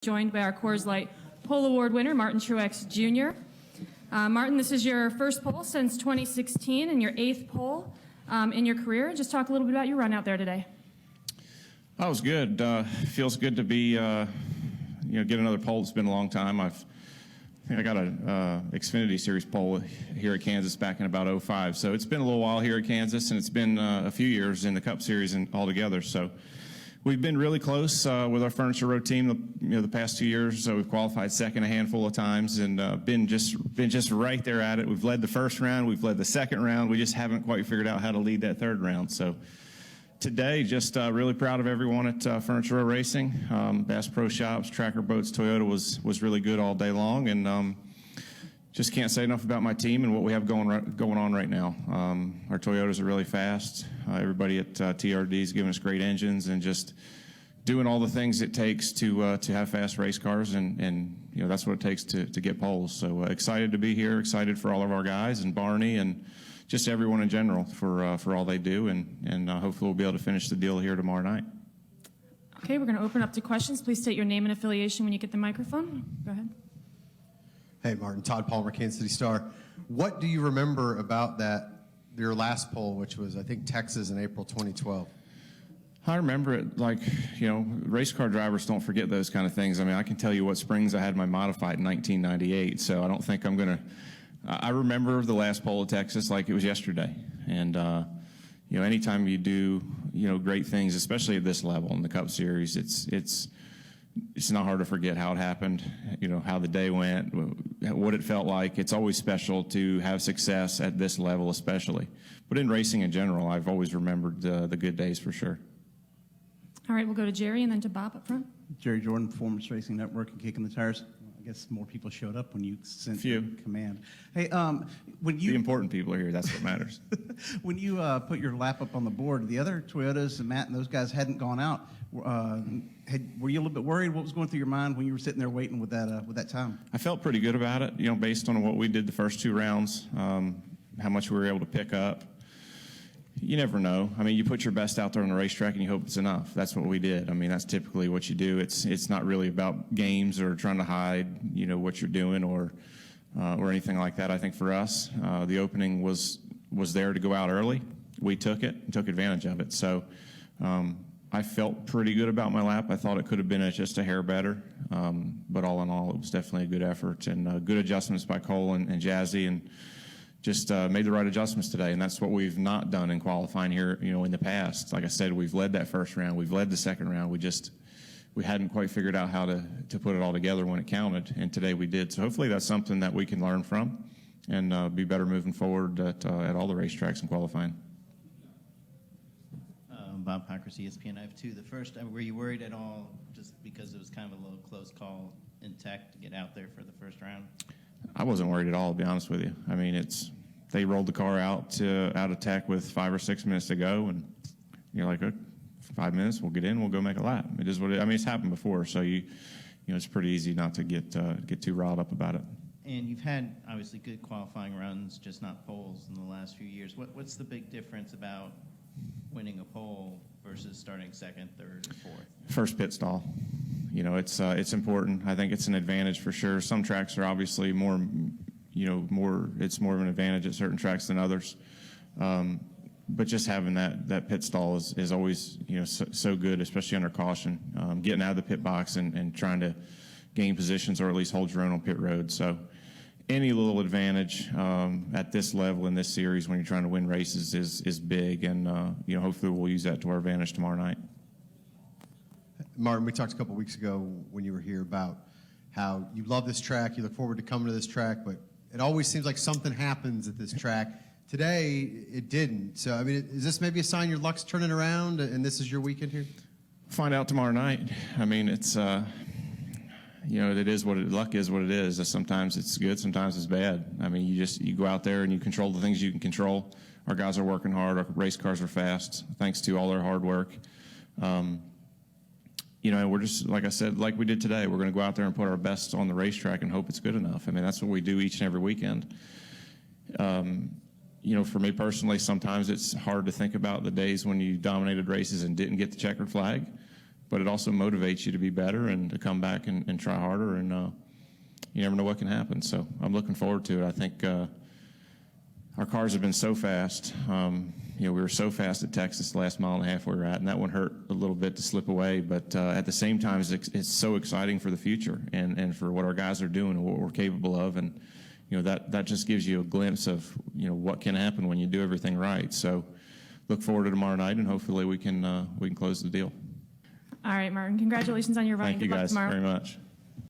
Joined by our Coors Light Pole Award winner, Martin Truex Jr. Martin, this is your first pole since 2016 and your 8th pole in your career. Just talk a little bit about your run out there today. That was good. Feels good to be, get another pole. It's been a long time. I think I got a Xfinity Series pole here at Kansas back in about '05. So it's been a little while here at Kansas, and it's been a few years in the Cup Series and altogether. So we've been really close with our Furniture Road team. The past 2 years, so we've qualified second a handful of times and been just right there at it. We've led the first round, we've led the second round. We just haven't quite figured out how to lead that third round. So today, just really proud of everyone at Furniture Row Racing. Bass Pro Shops, Tracker Boats, Toyota was really good all day long, and just can't say enough about my team and what we have going on right now. Our Toyotas are really fast. Everybody at TRD is giving us great engines and just doing all the things it takes to have fast race cars, and that's what it takes to get poles. So excited to be here, excited for all of our guys and Barney and just everyone in general for all they do, and hopefully we'll be able to finish the deal here tomorrow night. Okay, we're going to open up to questions. Please state your name and affiliation when you get the microphone. Go ahead. Hey, Martin. Todd Palmer, Kansas City Star. What do you remember about your last pole, which was, I think, Texas in April 2012? I remember it like, race car drivers don't forget those kind of things. I mean, I can tell you what springs I had my modified in 1998, so I don't think I'm going to. I remember the last pole of Texas like it was yesterday. And, anytime you do, great things, especially at this level in the Cup Series, it's not hard to forget how it happened, how the day went, what it felt like. It's always special to have success at this level especially. But in racing in general, I've always remembered the good days for sure. All right, we'll go to Jerry and then to Bob up front. Jerry Jordan, Performance Racing Network and Kicking the Tires. I guess more people showed up when you sent the command. Hey, when you... The important people are here, that's what matters. When you put your lap up on the board, the other Toyotas and Matt and those guys hadn't gone out. Were you a little bit worried? What was going through your mind when you were sitting there waiting with that time? I felt pretty good about it, based on what we did the first 2 rounds, how much we were able to pick up. You never know. I mean, you put your best out there on the racetrack and you hope it's enough. That's what we did. I mean, that's typically what you do. It's not really about games or trying to hide, what you're doing or anything like that. I think for us, the opening was there to go out early. We took it and took advantage of it. So I felt pretty good about my lap. I thought it could have been just a hair better. But all in all, it was definitely a good effort and good adjustments by Cole and Jazzy, and just made the right adjustments today, and that's what we've not done in qualifying here, in the past. Like I said, we've led that first round, we've led the second round. We hadn't quite figured out how to put it all together when it counted, and today we did. So hopefully that's something that we can learn from and be better moving forward at all the racetracks and qualifying. Bob Packers, ESPN. I have 2. The first, were you worried at all just because it was kind of a little close call in Tech to get out there for the first round? I wasn't worried at all, to be honest with you. I mean, they rolled the car out of Tech with 5 or 6 minutes to go, and you're like, 5 minutes, we'll get in, we'll go make a lap. It is what it's happened before, so it's pretty easy not to get too riled up about it. And you've had obviously good qualifying runs, just not poles in the last few years. What's the big difference about winning a pole versus starting second, third, or fourth? First pit stall. It's important. I think it's an advantage for sure. Some tracks are obviously more it's more of an advantage at certain tracks than others. But just having that pit stall is always, so good, especially under caution. Getting out of the pit box and trying to gain positions or at least hold your own on pit road. So any little advantage at this level in this series when you're trying to win races is big, and hopefully we'll use that to our advantage tomorrow night. Martin, we talked a couple weeks ago when you were here about how you love this track, you look forward to coming to this track, but it always seems like something happens at this track. Today, it didn't. So, I mean, is this maybe a sign your luck's turning around and this is your weekend here? Find out tomorrow night. I mean, it's, it is what luck is what it is. Sometimes it's good, sometimes it's bad. I mean, you go out there and you control the things you can control. Our guys are working hard. Our race cars are fast, thanks to all their hard work. And we're just, like I said, like we did today, we're going to go out there and put our best on the racetrack and hope it's good enough. I mean, that's what we do each and every weekend. For me personally, sometimes it's hard to think about the days when you dominated races and didn't get the checkered flag. but it also motivates you to be better and to come back and try harder, and you never know what can happen. So I'm looking forward to it. I think our cars have been so fast. We were so fast at Texas the last mile and a half we were at, and that one hurt a little bit to slip away. But at the same time, it's so exciting for the future and for what our guys are doing and what we're capable of. And that just gives you a glimpse of what can happen when you do everything right. So look forward to tomorrow night, and hopefully we can close the deal. All right, Martin. Congratulations on your run. Thank you Good luck guys tomorrow. very much.